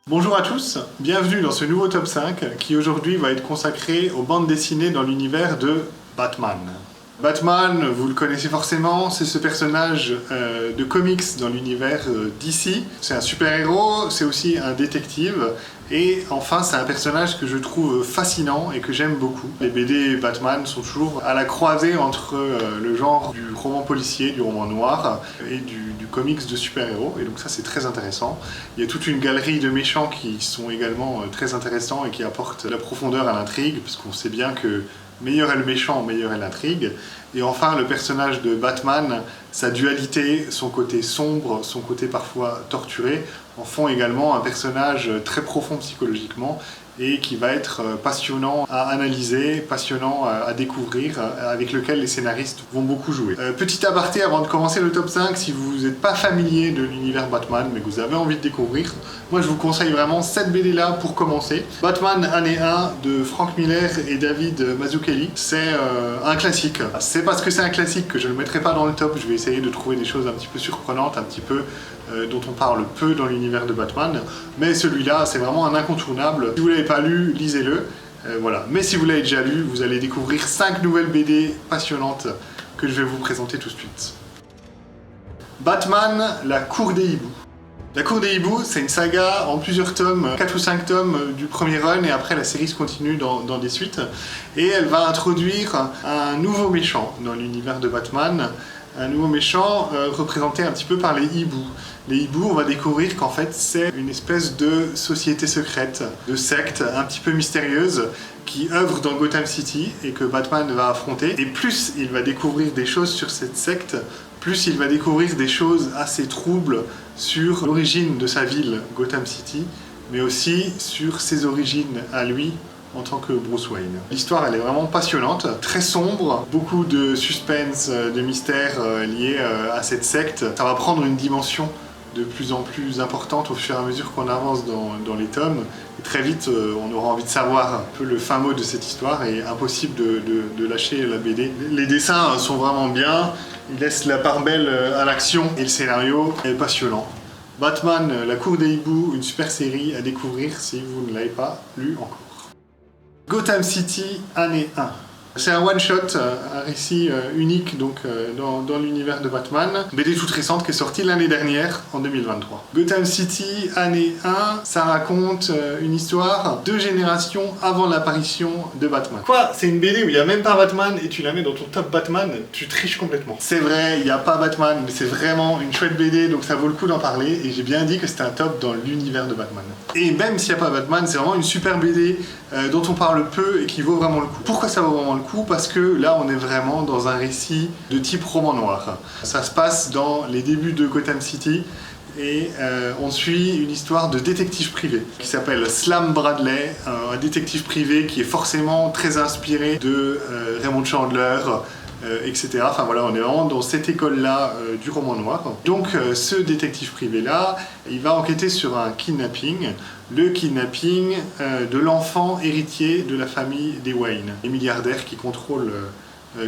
Bonjour à tous, bienvenue dans ce nouveau top 5 qui aujourd'hui va être consacré aux bandes dessinées dans l'univers de Batman. Batman, vous le connaissez forcément, c'est ce personnage de comics dans l'univers DC. C'est un super-héros, c'est aussi un détective, et enfin c'est un personnage que je trouve fascinant et que j'aime beaucoup. Les BD Batman sont toujours à la croisée entre le genre du roman policier, du roman noir, et du comics de super-héros, et donc ça c'est très intéressant. Il y a toute une galerie de méchants qui sont également très intéressants et qui apportent la profondeur à l'intrigue, parce qu'on sait bien que meilleur est le méchant, meilleure est l'intrigue. Et enfin, le personnage de Batman, sa dualité, son côté sombre, son côté parfois torturé, en font également un personnage très profond psychologiquement et qui va être passionnant à analyser, passionnant à découvrir, avec lequel les scénaristes vont beaucoup jouer. Petit aparté avant de commencer le top 5, si vous n'êtes pas familier de l'univers Batman, mais que vous avez envie de découvrir, moi je vous conseille vraiment cette BD là pour commencer. Batman année 1 de Frank Miller et David Mazzucchelli, c'est un classique. C'est parce que c'est un classique que je ne le mettrai pas dans le top, je vais essayer de trouver des choses un petit peu surprenantes, un petit peu dont on parle peu dans l'univers de Batman, mais celui-là c'est vraiment un incontournable. Si vous ne l'avez pas lu, lisez-le. Voilà. Mais si vous l'avez déjà lu, vous allez découvrir 5 nouvelles BD passionnantes que je vais vous présenter tout de suite. Batman, la cour des hiboux. La cour des hiboux, c'est une saga en plusieurs tomes, 4 ou 5 tomes du premier run, et après la série se continue dans des suites. Et elle va introduire un nouveau méchant dans l'univers de Batman, un nouveau méchant représenté un petit peu par les hiboux. Les hiboux, on va découvrir qu'en fait c'est une espèce de société secrète, de secte un petit peu mystérieuse qui œuvre dans Gotham City et que Batman va affronter. Et plus il va découvrir des choses sur cette secte, plus il va découvrir des choses assez troubles sur l'origine de sa ville, Gotham City, mais aussi sur ses origines à lui en tant que Bruce Wayne. L'histoire, elle est vraiment passionnante, très sombre, beaucoup de suspense, de mystère liés à cette secte. Ça va prendre une dimension de plus en plus importante au fur et à mesure qu'on avance dans les tomes. Et très vite, on aura envie de savoir un peu le fin mot de cette histoire et impossible de lâcher la BD. Les dessins sont vraiment bien, ils laissent la part belle à l'action et le scénario est passionnant. Batman, la cour des hiboux, une super série à découvrir si vous ne l'avez pas lu encore. Gotham City, année 1. C'est un one-shot, un récit unique donc, dans l'univers de Batman. BD toute récente qui est sortie l'année dernière, en 2023. Gotham City, année 1, ça raconte une histoire 2 générations avant l'apparition de Batman. Quoi? C'est une BD où il n'y a même pas Batman et tu la mets dans ton top Batman, tu triches complètement. C'est vrai, il n'y a pas Batman, mais c'est vraiment une chouette BD, donc ça vaut le coup d'en parler. Et j'ai bien dit que c'était un top dans l'univers de Batman. Et même s'il n'y a pas Batman, c'est vraiment une super BD dont on parle peu et qui vaut vraiment le coup. Pourquoi ça vaut vraiment le coup? Parce que là on est vraiment dans un récit de type roman noir. Ça se passe dans les débuts de Gotham City et on suit une histoire de détective privé qui s'appelle Slam Bradley, un détective privé qui est forcément très inspiré de Raymond Chandler, etc. Enfin voilà, on est vraiment dans cette école-là du roman noir. Donc ce détective privé-là, il va enquêter sur un kidnapping, le kidnapping de l'enfant héritier de la famille des Wayne, les milliardaires qui contrôlent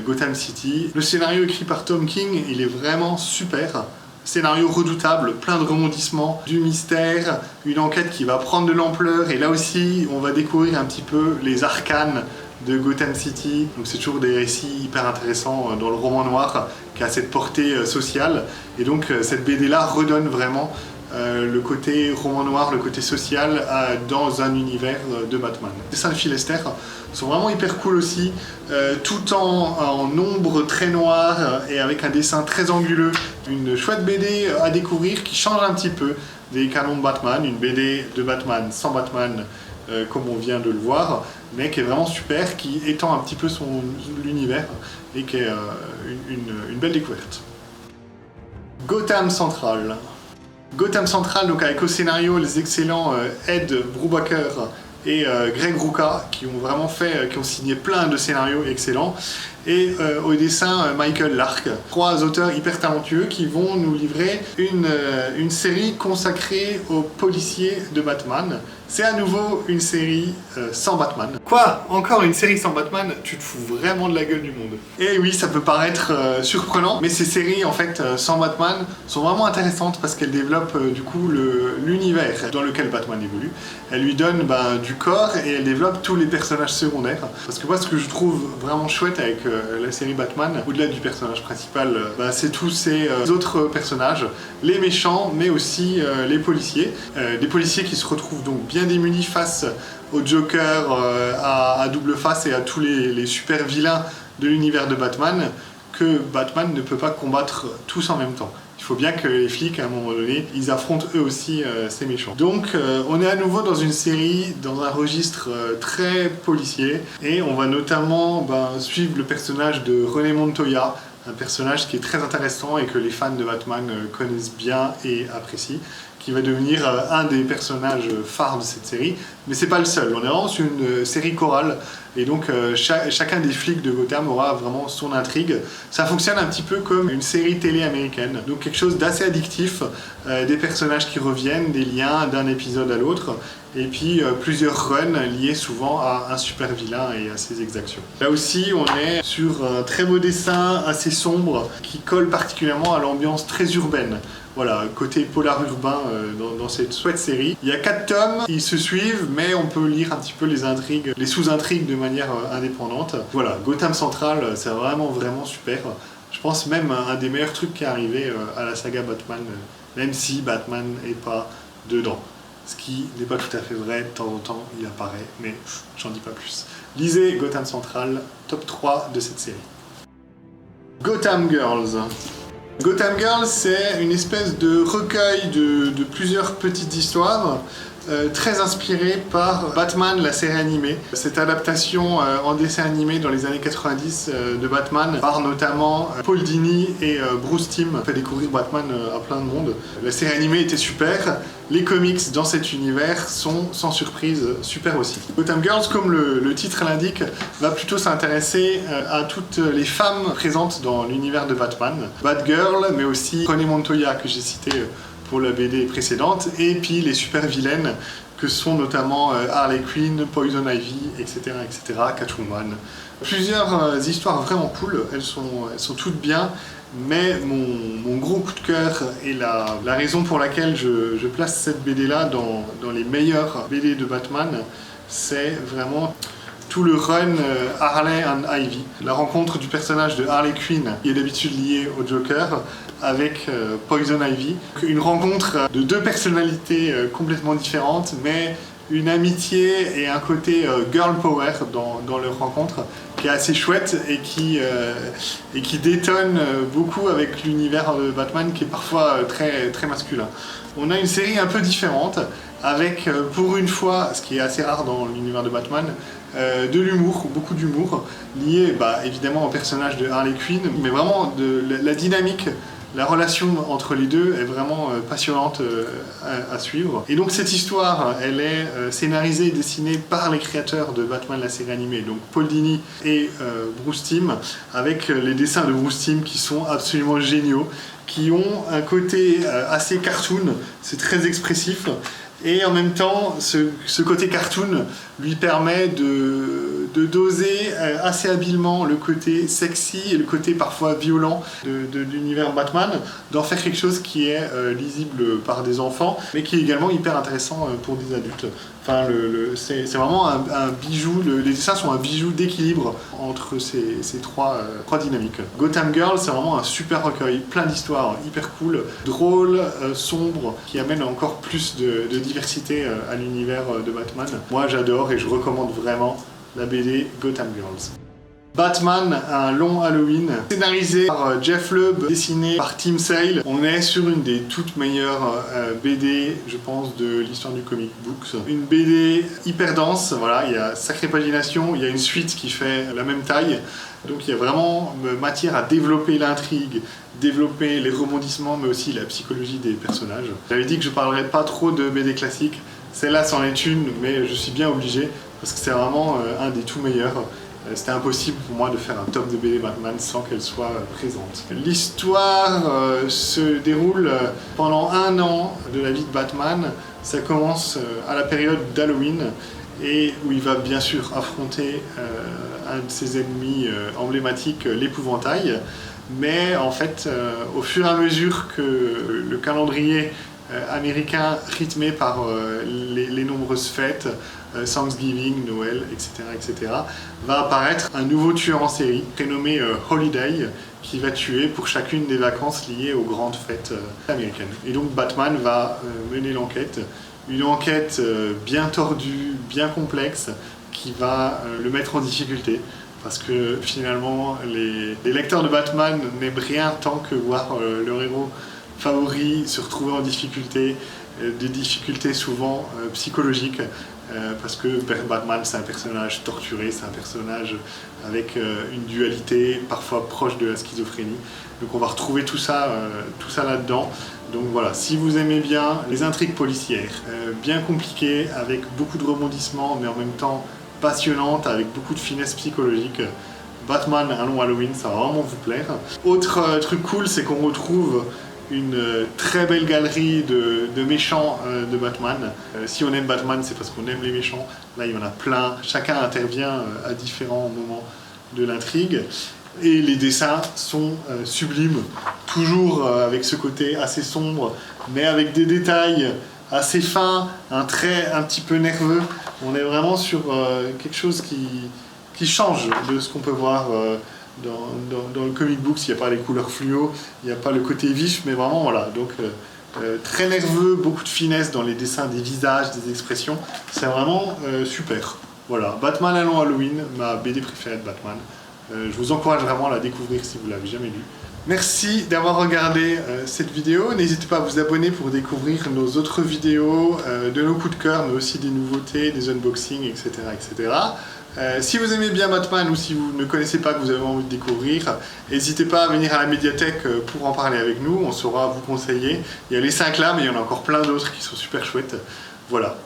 Gotham City. Le scénario écrit par Tom King, il est vraiment super. Scénario redoutable, plein de rebondissements, du mystère, une enquête qui va prendre de l'ampleur, et là aussi on va découvrir un petit peu les arcanes de Gotham City. Donc c'est toujours des récits hyper intéressants dans le roman noir qui a cette portée sociale, et donc cette BD là redonne vraiment le côté roman noir, le côté social dans un univers de Batman. Les dessins de Phil Lester sont vraiment hyper cool aussi, tout en ombre très noire et avec un dessin très anguleux. Une chouette BD à découvrir qui change un petit peu des canons de Batman, une BD de Batman sans Batman comme on vient de le voir, mais qui est vraiment super, qui étend un petit peu l'univers et qui est une belle découverte. Gotham Central. Gotham Central, donc avec au scénario les excellents Ed Brubaker et Greg Rucka qui ont vraiment qui ont signé plein de scénarios excellents, et au dessin Michael Lark. 3 auteurs hyper talentueux qui vont nous livrer une série consacrée aux policiers de Batman, C'est à nouveau une série sans Batman. Quoi? Encore une série sans Batman? Tu te fous vraiment de la gueule du monde. Et oui, ça peut paraître surprenant, mais ces séries en fait sans Batman sont vraiment intéressantes parce qu'elles développent du coup l'univers dans lequel Batman évolue. Elles lui donnent du corps et elles développent tous les personnages secondaires. Parce que moi, ce que je trouve vraiment chouette avec la série Batman, au-delà du personnage principal, c'est tous ces autres personnages, les méchants, mais aussi les policiers. Des policiers qui se retrouvent donc bien démunis face au Joker, à double face et à tous les super vilains de l'univers de Batman, que Batman ne peut pas combattre tous en même temps. Il faut bien que les flics, à un moment donné, ils affrontent eux aussi ces méchants. Donc on est à nouveau dans une série, dans un registre très policier, et on va notamment suivre le personnage de René Montoya, un personnage qui est très intéressant et que les fans de Batman connaissent bien et apprécient, qui va devenir un des personnages phares de cette série, mais c'est pas le seul. On est vraiment sur une série chorale, et donc chacun des flics de Gotham aura vraiment son intrigue. Ça fonctionne un petit peu comme une série télé américaine, donc quelque chose d'assez addictif, des personnages qui reviennent, des liens d'un épisode à l'autre, et puis plusieurs runs liés souvent à un super vilain et à ses exactions. Là aussi, on est sur un très beau dessin assez sombre qui colle particulièrement à l'ambiance très urbaine. Voilà, côté polar urbain dans cette chouette série. Il y a 4 tomes, ils se suivent, mais on peut lire un petit peu les intrigues, les sous-intrigues de manière indépendante. Voilà, Gotham Central, c'est vraiment super. Je pense même un des meilleurs trucs qui est arrivé à la saga Batman, même si Batman n'est pas dedans. Ce qui n'est pas tout à fait vrai, de temps en temps il apparaît, mais j'en dis pas plus. Lisez Gotham Central, top 3 de cette série. Gotham Girls. Gotham Girls, c'est une espèce de recueil de plusieurs petites histoires très inspirées par Batman, la série animée. Cette adaptation en dessin animé dans les années 90 de Batman par notamment Paul Dini et Bruce Timm, fait découvrir Batman à plein de monde. La série animée était super, les comics dans cet univers sont sans surprise super aussi. Gotham Girls, comme le titre l'indique, va plutôt s'intéresser à toutes les femmes présentes dans l'univers de Batman. Batgirl, mais aussi René Montoya que j'ai cité pour la BD précédente, et puis les super vilaines que sont notamment Harley Quinn, Poison Ivy, etc., Catwoman. Plusieurs histoires vraiment cool, elles sont toutes bien, mais mon gros coup de cœur et la raison pour laquelle je place cette BD là dans les meilleures BD de Batman, c'est vraiment tout le run Harley and Ivy. La rencontre du personnage de Harley Quinn, qui est d'habitude lié au Joker, avec Poison Ivy. Une rencontre de deux personnalités complètement différentes, mais une amitié et un côté girl power dans leur rencontre qui est assez chouette et qui détonne beaucoup avec l'univers de Batman qui est parfois très, très masculin. On a une série un peu différente avec, pour une fois, ce qui est assez rare dans l'univers de Batman, de l'humour, beaucoup d'humour, lié évidemment au personnage de Harley Quinn, mais vraiment de la dynamique. La relation entre les deux est vraiment passionnante à suivre. Et donc cette histoire, elle est scénarisée et dessinée par les créateurs de Batman la série animée, donc Paul Dini et Bruce Timm, avec les dessins de Bruce Timm qui sont absolument géniaux, qui ont un côté assez cartoon, c'est très expressif, et en même temps, ce côté cartoon lui permet de doser assez habilement le côté sexy et le côté parfois violent de l'univers Batman, d'en faire quelque chose qui est lisible par des enfants, mais qui est également hyper intéressant pour des adultes. Enfin, c'est vraiment un bijou, les dessins sont un bijou d'équilibre entre ces trois dynamiques. Gotham Girl, c'est vraiment un super recueil, plein d'histoires hyper cool, drôles, sombres, qui amènent encore plus de diversité à l'univers de Batman. Moi j'adore et je recommande vraiment la BD Gotham Girls. Batman, un long Halloween, scénarisé par Jeff Lubb, dessiné par Tim Sale. On est sur une des toutes meilleures BD, je pense, de l'histoire du comic books. Une BD hyper dense, voilà, il y a sacrée pagination, il y a une suite qui fait la même taille. Donc il y a vraiment matière à développer l'intrigue, développer les rebondissements, mais aussi la psychologie des personnages. J'avais dit que je parlerais pas trop de BD classiques. Celle-là c'en est une, mais je suis bien obligé, parce que c'est vraiment un des tout meilleurs. C'était impossible pour moi de faire un top de BD Batman sans qu'elle soit présente. L'histoire se déroule pendant un an de la vie de Batman. Ça commence à la période d'Halloween et où il va bien sûr affronter un de ses ennemis emblématiques, l'épouvantail. Mais en fait, au fur et à mesure que le calendrier américain rythmé par les nombreuses fêtes, Thanksgiving, Noël, etc., va apparaître un nouveau tueur en série prénommé Holiday qui va tuer pour chacune des vacances liées aux grandes fêtes américaines. Et donc Batman va mener l'enquête, une enquête bien tordue, bien complexe, qui va le mettre en difficulté. Parce que finalement, les lecteurs de Batman n'aiment rien tant que voir leur héros favori se retrouver en difficulté, des difficultés souvent psychologiques, parce que Batman c'est un personnage torturé, c'est un personnage avec une dualité parfois proche de la schizophrénie. Donc on va retrouver tout ça là-dedans. Donc voilà, si vous aimez bien les intrigues policières, bien compliquées, avec beaucoup de rebondissements, mais en même temps passionnantes, avec beaucoup de finesse psychologique, Batman un long Halloween, ça va vraiment vous plaire. Autre truc cool, c'est qu'on retrouve une très belle galerie de méchants de Batman. Si on aime Batman, c'est parce qu'on aime les méchants. Là, il y en a plein. Chacun intervient à différents moments de l'intrigue. Et les dessins sont sublimes. Toujours avec ce côté assez sombre, mais avec des détails assez fins, un trait un petit peu nerveux. On est vraiment sur quelque chose qui change de ce qu'on peut voir dans le comic book. Il n'y a pas les couleurs fluo, il n'y a pas le côté vif, mais vraiment voilà. Donc très nerveux, beaucoup de finesse dans les dessins des visages, des expressions. C'est vraiment super. Voilà, Batman un long Halloween, ma BD préférée de Batman. Je vous encourage vraiment à la découvrir si vous ne l'avez jamais lue. Merci d'avoir regardé cette vidéo. N'hésitez pas à vous abonner pour découvrir nos autres vidéos, de nos coups de cœur, mais aussi des nouveautés, des unboxings, etc. etc. Si vous aimez bien Batman ou si vous ne connaissez pas, que vous avez envie de découvrir, n'hésitez pas à venir à la médiathèque pour en parler avec nous, on saura vous conseiller. Il y a les 5 là, mais il y en a encore plein d'autres qui sont super chouettes. Voilà.